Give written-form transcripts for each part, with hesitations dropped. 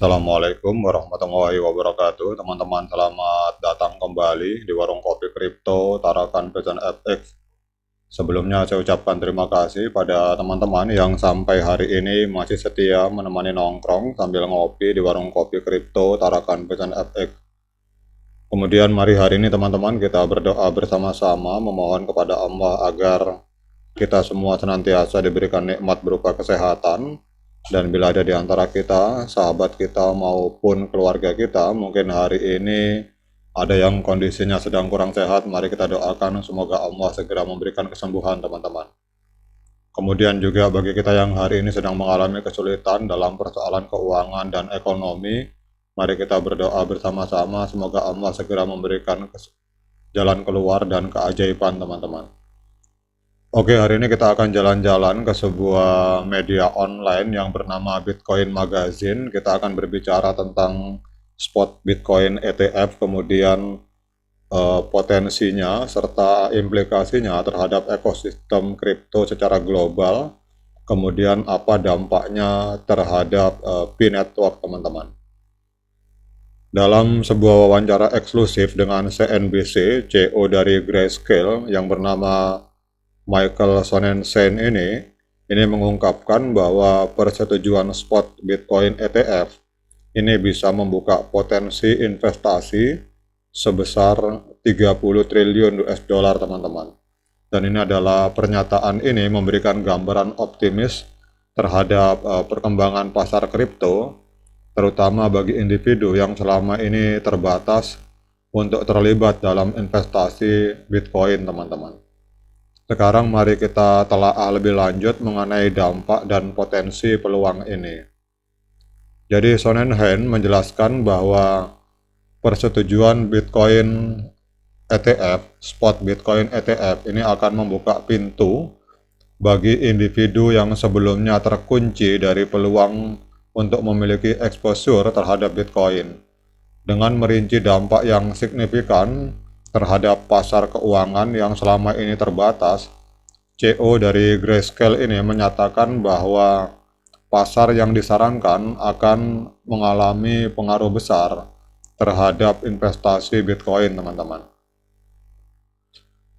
Assalamualaikum warahmatullahi wabarakatuh. Teman-teman, selamat datang kembali di warung kopi kripto Tarakan Pecan FX. Sebelumnya saya ucapkan terima kasih pada teman-teman yang sampai hari ini masih setia menemani nongkrong sambil ngopi di warung kopi kripto Tarakan Pecan FX. Kemudian mari hari ini teman-teman kita berdoa bersama-sama memohon kepada Allah agar kita semua senantiasa diberikan nikmat berupa kesehatan, dan bila ada di antara kita, sahabat kita maupun keluarga kita, mungkin hari ini ada yang kondisinya sedang kurang sehat, mari kita doakan semoga Allah segera memberikan kesembuhan teman-teman. Kemudian juga bagi kita yang hari ini sedang mengalami kesulitan dalam persoalan keuangan dan ekonomi, mari kita berdoa bersama-sama semoga Allah segera memberikan jalan keluar dan keajaiban teman-teman. Oke, hari ini kita akan jalan-jalan ke sebuah media online yang bernama Bitcoin Magazine. Kita akan berbicara tentang spot Bitcoin ETF, kemudian potensinya serta implikasinya terhadap ekosistem kripto secara global, kemudian apa dampaknya terhadap P-Network, teman-teman. Dalam sebuah wawancara eksklusif dengan CNBC, CEO dari Grayscale yang bernama Michael Sonnenschein ini mengungkapkan bahwa persetujuan spot Bitcoin ETF ini bisa membuka potensi investasi sebesar 30 triliun US dollar, teman-teman. Dan ini adalah pernyataan ini memberikan gambaran optimis terhadap perkembangan pasar kripto, terutama bagi individu yang selama ini terbatas untuk terlibat dalam investasi Bitcoin, teman-teman. Sekarang mari kita telaah lebih lanjut mengenai dampak dan potensi peluang ini. Jadi Sonnenschein menjelaskan bahwa persetujuan Bitcoin ETF, spot Bitcoin ETF ini akan membuka pintu bagi individu yang sebelumnya terkunci dari peluang untuk memiliki exposure terhadap Bitcoin. Dengan merinci dampak yang signifikan terhadap pasar keuangan yang selama ini terbatas, CEO dari Grayscale ini menyatakan bahwa pasar yang disarankan akan mengalami pengaruh besar terhadap investasi Bitcoin, teman-teman.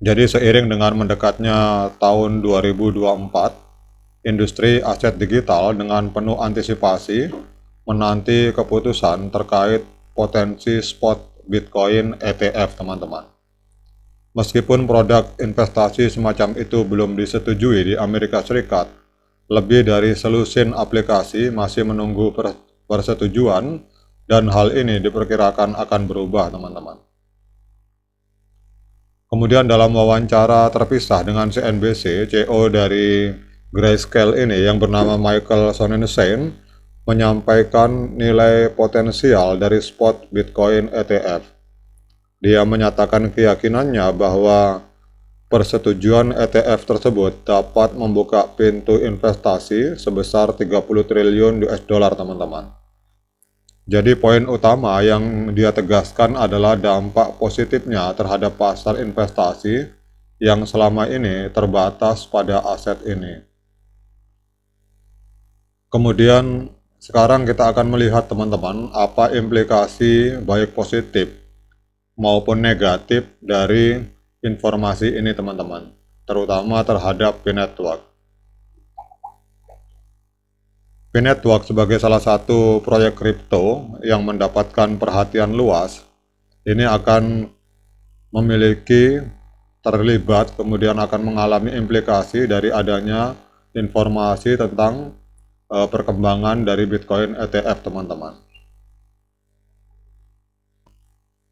Jadi seiring dengan mendekatnya tahun 2024, industri aset digital dengan penuh antisipasi menanti keputusan terkait potensi spot Bitcoin ETF, teman-teman. Meskipun produk investasi semacam itu belum disetujui di Amerika Serikat, lebih dari selusin aplikasi masih menunggu persetujuan, dan hal ini diperkirakan akan berubah, teman-teman. Kemudian dalam wawancara terpisah dengan CNBC, CEO dari Grayscale ini yang bernama Michael Sonnenschein menyampaikan nilai potensial dari spot Bitcoin ETF. Dia menyatakan keyakinannya bahwa persetujuan ETF tersebut dapat membuka pintu investasi sebesar 30 triliun US dollar, teman-teman. Jadi poin utama yang dia tegaskan adalah dampak positifnya terhadap pasar investasi yang selama ini terbatas pada aset ini. Kemudian sekarang kita akan melihat, teman-teman, apa implikasi baik positif maupun negatif dari informasi ini, teman-teman, terutama terhadap P-Network. P-Network sebagai salah satu proyek kripto yang mendapatkan perhatian luas, ini akan memiliki terlibat, kemudian akan mengalami implikasi dari adanya informasi tentang perkembangan dari Bitcoin ETF, teman-teman.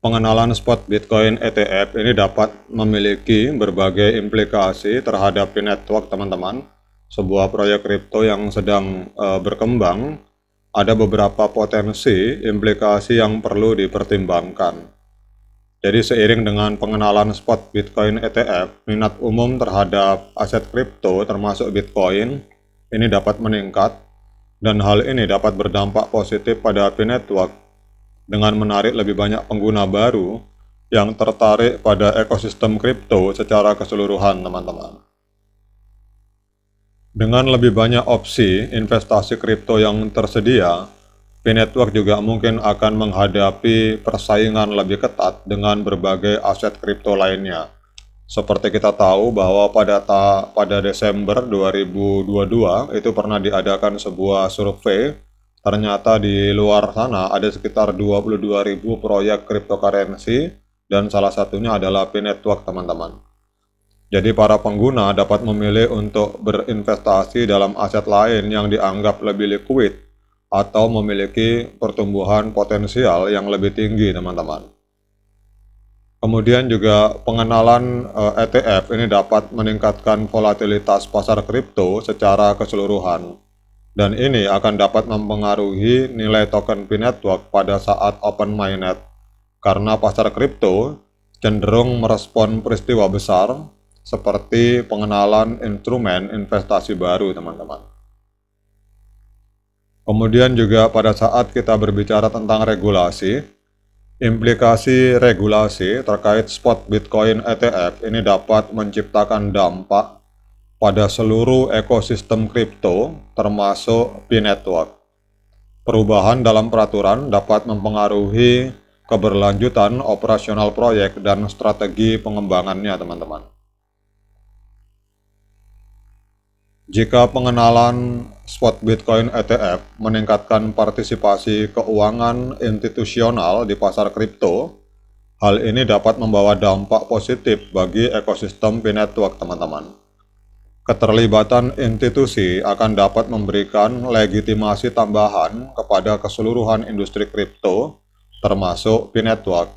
Pengenalan spot Bitcoin ETF ini dapat memiliki berbagai implikasi terhadap P-Network, teman-teman. Sebuah proyek kripto yang sedang berkembang, ada beberapa potensi implikasi yang perlu dipertimbangkan. Jadi seiring dengan pengenalan spot Bitcoin ETF, minat umum terhadap aset kripto termasuk Bitcoin ini dapat meningkat, dan hal ini dapat berdampak positif pada P-Network dengan menarik lebih banyak pengguna baru yang tertarik pada ekosistem kripto secara keseluruhan, teman-teman. Dengan lebih banyak opsi investasi kripto yang tersedia, P-Network juga mungkin akan menghadapi persaingan lebih ketat dengan berbagai aset kripto lainnya. Seperti kita tahu bahwa pada Desember 2022 itu pernah diadakan sebuah survei. Ternyata di luar sana ada sekitar 22.000 proyek cryptocurrency dan salah satunya adalah P-Network, teman-teman. Jadi para pengguna dapat memilih untuk berinvestasi dalam aset lain yang dianggap lebih liquid atau memiliki pertumbuhan potensial yang lebih tinggi, teman-teman. Kemudian juga pengenalan ETF ini dapat meningkatkan volatilitas pasar kripto secara keseluruhan. Dan ini akan dapat mempengaruhi nilai token P-Network pada saat open mainnet, karena pasar kripto cenderung merespon peristiwa besar seperti pengenalan instrumen investasi baru, teman-teman. Kemudian juga pada saat kita berbicara tentang regulasi, implikasi regulasi terkait spot Bitcoin ETF ini dapat menciptakan dampak pada seluruh ekosistem kripto termasuk P-Network. Perubahan dalam peraturan dapat mempengaruhi keberlanjutan operasional proyek dan strategi pengembangannya, teman-teman. Jika pengenalan spot Bitcoin ETF meningkatkan partisipasi keuangan institusional di pasar kripto, hal ini dapat membawa dampak positif bagi ekosistem P-Network, teman-teman. Keterlibatan institusi akan dapat memberikan legitimasi tambahan kepada keseluruhan industri kripto, termasuk P-Network.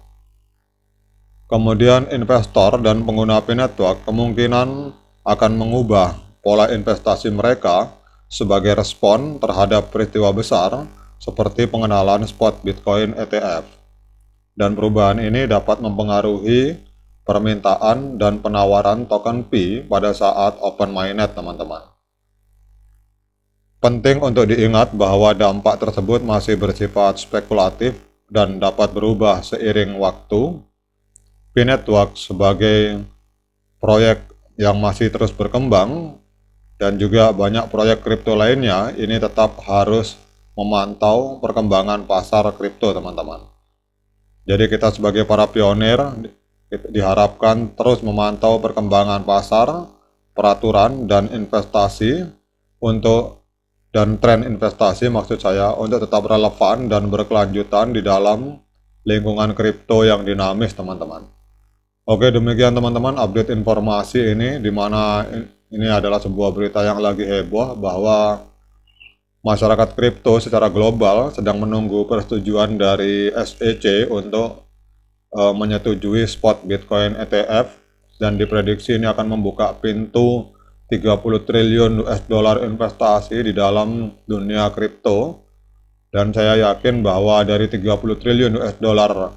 Kemudian investor dan pengguna P-Network kemungkinan akan mengubah pola investasi mereka sebagai respon terhadap peristiwa besar seperti pengenalan spot Bitcoin ETF. Dan perubahan ini dapat mempengaruhi permintaan dan penawaran token P pada saat open mainnet, teman-teman. Penting untuk diingat bahwa dampak tersebut masih bersifat spekulatif dan dapat berubah seiring waktu. P-Network sebagai proyek yang masih terus berkembang dan juga banyak proyek kripto lainnya, ini tetap harus memantau perkembangan pasar kripto, teman-teman. Jadi kita sebagai para pionir diharapkan terus memantau perkembangan pasar, peraturan, dan investasi dan tren investasi maksud saya untuk tetap relevan dan berkelanjutan di dalam lingkungan kripto yang dinamis, teman-teman. Oke, demikian teman-teman update informasi ini, di mana ini adalah sebuah berita yang lagi heboh bahwa masyarakat kripto secara global sedang menunggu persetujuan dari SEC untuk menyetujui spot Bitcoin ETF, dan diprediksi ini akan membuka pintu 30 triliun US dollar investasi di dalam dunia kripto. Dan saya yakin bahwa dari 30 triliun US dollar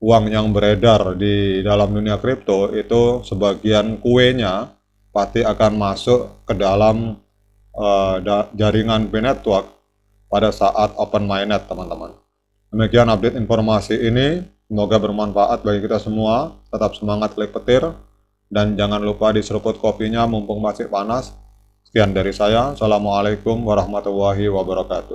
uang yang beredar di dalam dunia kripto itu sebagian kuenya pasti akan masuk ke dalam jaringan P-Network pada saat open mainnet, teman-teman. Demikian update informasi ini, semoga bermanfaat bagi kita semua. Tetap semangat klik petir dan jangan lupa diseruput kopinya mumpung masih panas. Sekian dari saya, Assalamualaikum warahmatullahi wabarakatuh.